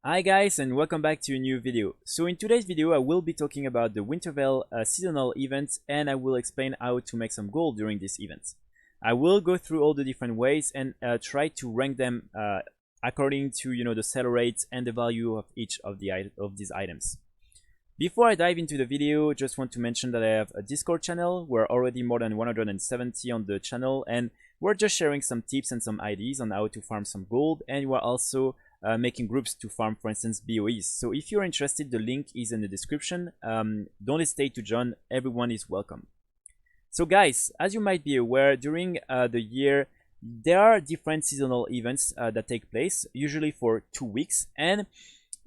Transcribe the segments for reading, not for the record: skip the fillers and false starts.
Hi guys, and welcome back to a new video. So in today's video I will be talking about the Wintervale seasonal event, and I will explain how to make some gold during this event. I will go through all the different ways and try to rank them according to the sell rate and the value of each of these items. Before I dive into the video, just want to mention that I have a Discord channel. We're already more than 170 on the channel, and we're just sharing some tips and some ideas on how to farm some gold, and we're also making groups to farm, for instance, BOEs. So if you're interested, the link is in the description. Don't hesitate to join. Everyone is welcome. So guys, as you might be aware, during the year, there are different seasonal events that take place, usually for 2 weeks. And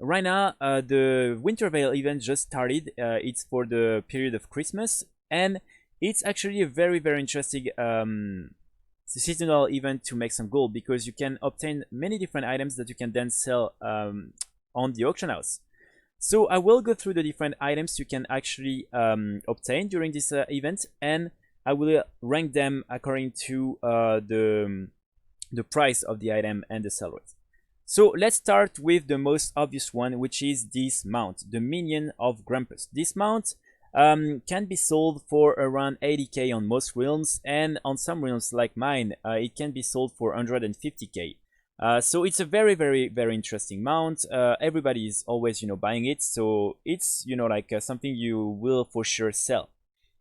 right now, the Wintervale event just started. It's for the period of Christmas, and it's actually a very interesting seasonal event to make some gold, because you can obtain many different items that you can then sell on the auction house. So I will go through the different items you can actually obtain during this event, and I will rank them according to the price of the item and the sell rate. So let's start with the most obvious one, which is this mount, the Minion of Grumpus. This mount can be sold for around 80k on most realms, and on some realms like mine, it can be sold for 150k. So it's a very interesting mount. Everybody is always buying it, so it's something you will for sure sell.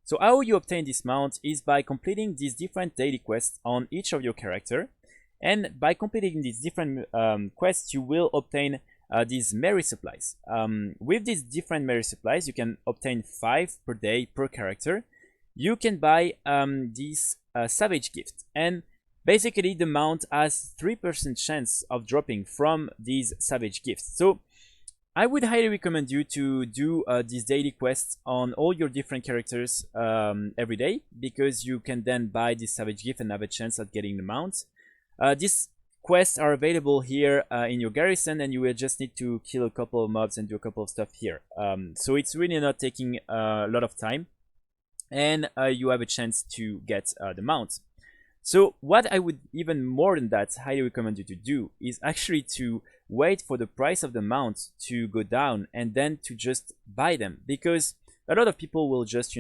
So how you obtain this mount is by completing these different daily quests on each of your character, and by completing these different quests you will obtain these Merry supplies. With these different Merry supplies, you can obtain 5 per day per character. You can buy this Savage gift, and basically the mount has 3% chance of dropping from these Savage gifts. So I would highly recommend you to do these daily quests on all your different characters every day, because you can then buy this Savage gift and have a chance at getting the mount. These quests are available here in your garrison, and you will just need to kill a couple of mobs and do a couple of stuff here. So it's really not taking a lot of time, and you have a chance to get the mount. So what I would even more than that highly recommend you to do is actually to wait for the price of the mount to go down and then to just buy them, because a lot of people will just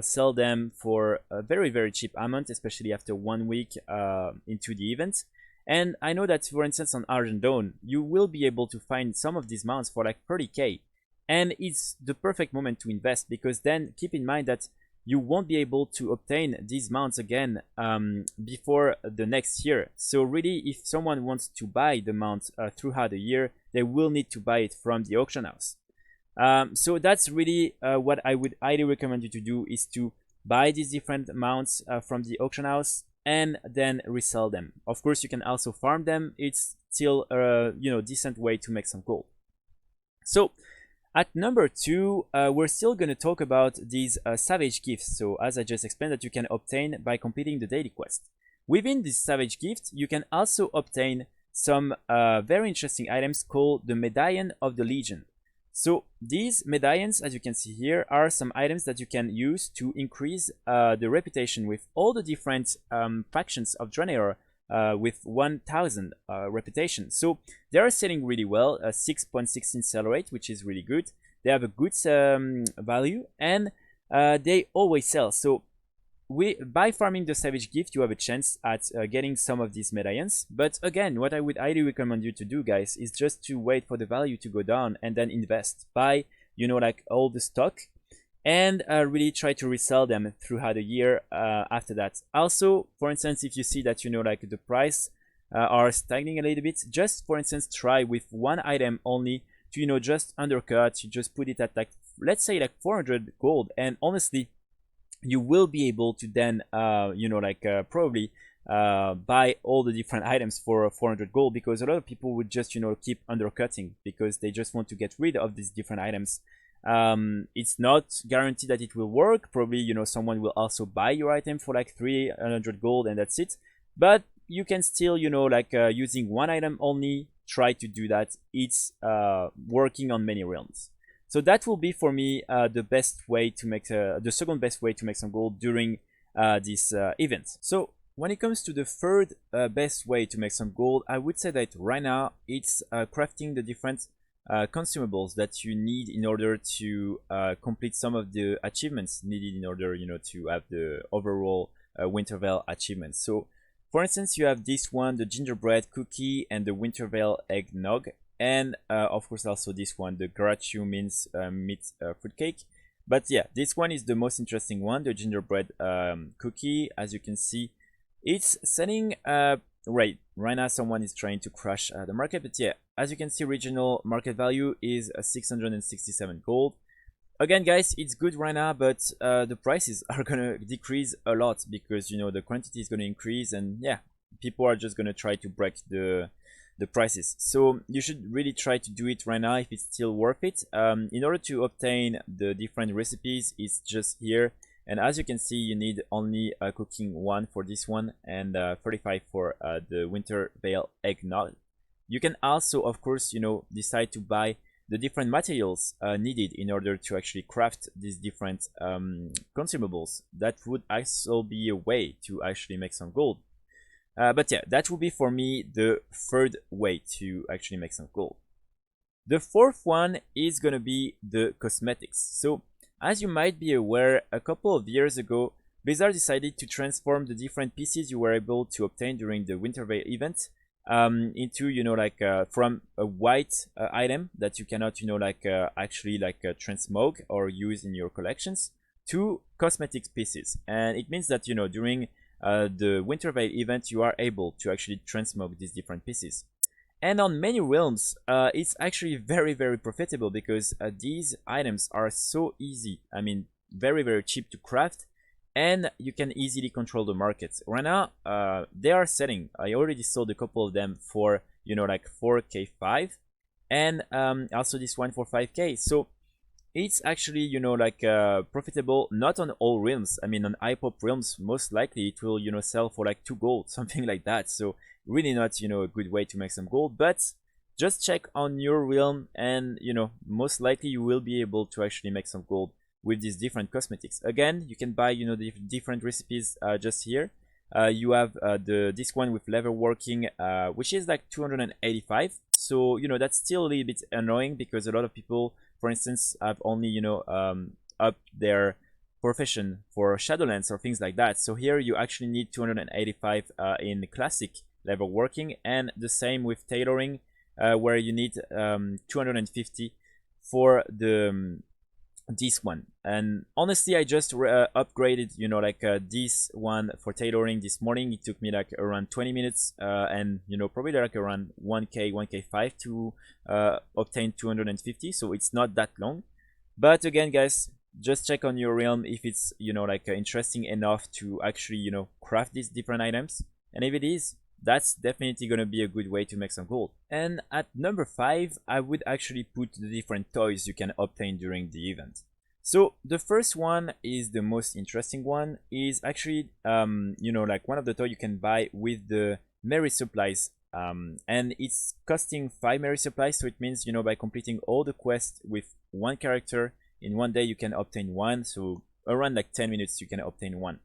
sell them for a very cheap amount, especially after 1 week into the event. And I know that, for instance, on Argent Dawn, you will be able to find some of these mounts for like 30k, and it's the perfect moment to invest, because then keep in mind that you won't be able to obtain these mounts again before the next year. So really, if someone wants to buy the mount throughout the year, they will need to buy it from the auction house. So that's really what I would highly recommend you to do, is to buy these different mounts from the auction house and then resell them. Of course, you can also farm them. It's still a decent way to make some gold. So at number 2, we're still going to talk about these Savage gifts. So as I just explained, that you can obtain by completing the daily quest. Within this Savage gift, you can also obtain some very interesting items called the Medaillon of the Legion. So these Medaillons, as you can see here, are some items that you can use to increase the reputation with all the different factions of Draenor with 1000 reputation. So they are selling really well, 6.16 sell rate, which is really good. They have a good value, and they always sell. So by farming the Savage gift, you have a chance at getting some of these Medaillons. But again, what I would highly recommend you to do, guys, is just to wait for the value to go down and then invest. Buy all the stock, and really try to resell them throughout the year after that. Also, for instance, if you see that the price are stagnating a little bit, just for instance try with one item only to just undercut. You just put it at let's say 400 gold, and honestly you will be able to then probably buy all the different items for 400 gold, because a lot of people would just keep undercutting because they just want to get rid of these different items. It's not guaranteed that it will work. Probably someone will also buy your item for 300 gold, and that's it. But you can still using one item only try to do that. It's working on many realms. So that will be for me the best way to make the second best way to make some gold during this event. So when it comes to the third best way to make some gold, I would say that right now it's crafting the different consumables that you need in order to complete some of the achievements needed in order, to have the overall Wintervale achievements. So, for instance, you have this one, the gingerbread cookie and the Wintervale eggnog, and of course also this one, the Garachu mince meat fruitcake. But yeah, this one is the most interesting one, the gingerbread cookie. As you can see, it's selling right now someone is trying to crash the market, but yeah, as you can see, regional market value is 667 gold. Again, guys, it's good right now, but the prices are gonna decrease a lot because the quantity is gonna increase, and yeah, people are just gonna try to break the prices. So you should really try to do it right now if it's still worth it. In order to obtain the different recipes, it's just here. And as you can see, you need only cooking 1 for this one and 35 for the Wintervale eggnog. You can also, of course, decide to buy the different materials needed in order to actually craft these different consumables. That would also be a way to actually make some gold. But yeah, that would be for me the third way to actually make some gold. The fourth one is gonna be the cosmetics. So as you might be aware, a couple of years ago, Blizzard decided to transform the different pieces you were able to obtain during the Wintervale event into, from a white item that you cannot, actually transmog or use in your collections to cosmetics pieces. And it means that, during the Wintervale event, you are able to actually transmog these different pieces. And on many realms, it's actually very, very profitable because these items are so easy. I mean, very, very cheap to craft, and you can easily control the markets. Right now, they are selling. I already sold a couple of them for, 4k5, and also this one for 5k. So it's actually, profitable, not on all realms. I mean, on IPOP realms, most likely it will, sell for like 2 gold, something like that. So really not, a good way to make some gold, but just check on your realm and, most likely you will be able to actually make some gold with these different cosmetics. Again, you can buy, the different recipes just here. You have this one with leather working, which is like 285. So, that's still a little bit annoying because a lot of people, for instance, have only, up their profession for Shadowlands or things like that. So here you actually need 285 in classic level working, and the same with tailoring, where you need 250 for the this one. And honestly, I just upgraded, this one for tailoring this morning. It took me like around 20 minutes, and probably like around 1k 5 to obtain 250. So it's not that long. But again, guys, just check on your realm if it's interesting enough to actually craft these different items, and if it is, that's definitely gonna be a good way to make some gold. And at number 5, I would actually put the different toys you can obtain during the event. So the first one is the most interesting one, is actually one of the toys you can buy with the Merry supplies, and it's costing 5 Merry supplies. So it means by completing all the quests with one character in one day you can obtain one. So around like 10 minutes you can obtain one.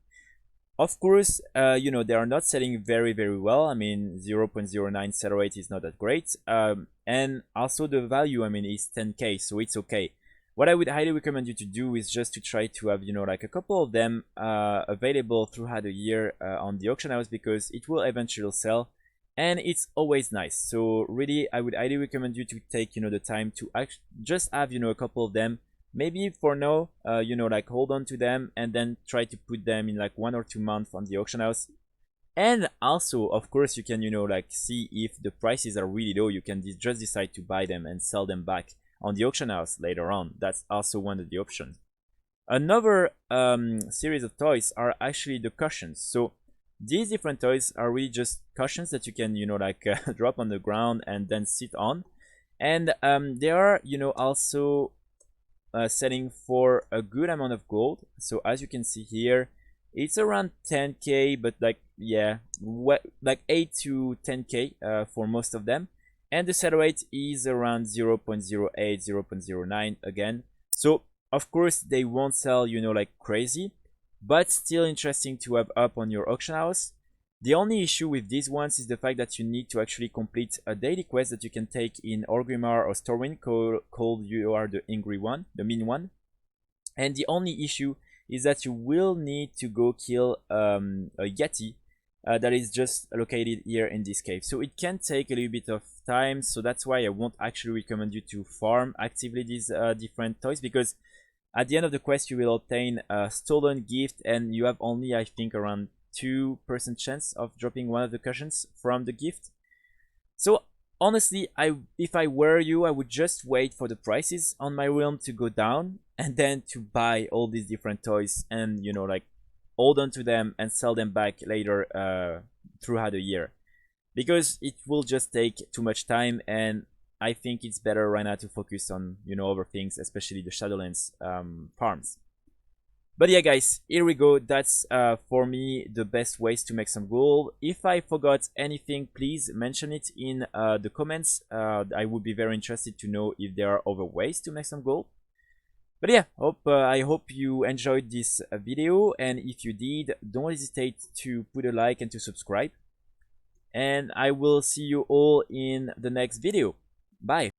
Of course, they are not selling very, very well. I mean, 0.09 sell rate is not that great. And also the value, I mean, is 10k, so it's okay. What I would highly recommend you to do is just to try to have, a couple of them available throughout the year on the auction house, because it will eventually sell. And it's always nice. So really, I would highly recommend you to take, the time to just have, a couple of them. Maybe for now, hold on to them and then try to put them in like 1 or 2 months on the auction house. And also, of course, you can, see if the prices are really low. You can just decide to buy them and sell them back on the auction house later on. That's also one of the options. Another series of toys are actually the cushions. So these different toys are really just cushions that you can, drop on the ground and then sit on. And they are, also selling for a good amount of gold. So as you can see here, it's around 10k, but like, yeah, like 8 to 10k for most of them. And the sell rate is around 0.08, 0.09 again. So of course they won't sell, like crazy, but still interesting to have up on your auction house. The only issue with these ones is the fact that you need to actually complete a daily quest that you can take in Orgrimmar or Stormwind called You Are the Angry One, the Mean One. And the only issue is that you will need to go kill a Yeti that is just located here in this cave. So it can take a little bit of time, so that's why I won't actually recommend you to farm actively these different toys, because at the end of the quest you will obtain a stolen gift and you have only, I think, around 2% chance of dropping one of the cushions from the gift. So honestly, if I were you, I would just wait for the prices on my realm to go down and then to buy all these different toys and, you know, like hold on to them and sell them back later throughout the year, because it will just take too much time, and I think it's better right now to focus on, you know, other things, especially the Shadowlands farms. But yeah, guys, here we go. That's for me the best ways to make some gold. If I forgot anything, please mention it in the comments. I would be very interested to know if there are other ways to make some gold. But yeah, I hope you enjoyed this video, and if you did, don't hesitate to put a like and to subscribe. And I will see you all in the next video. Bye.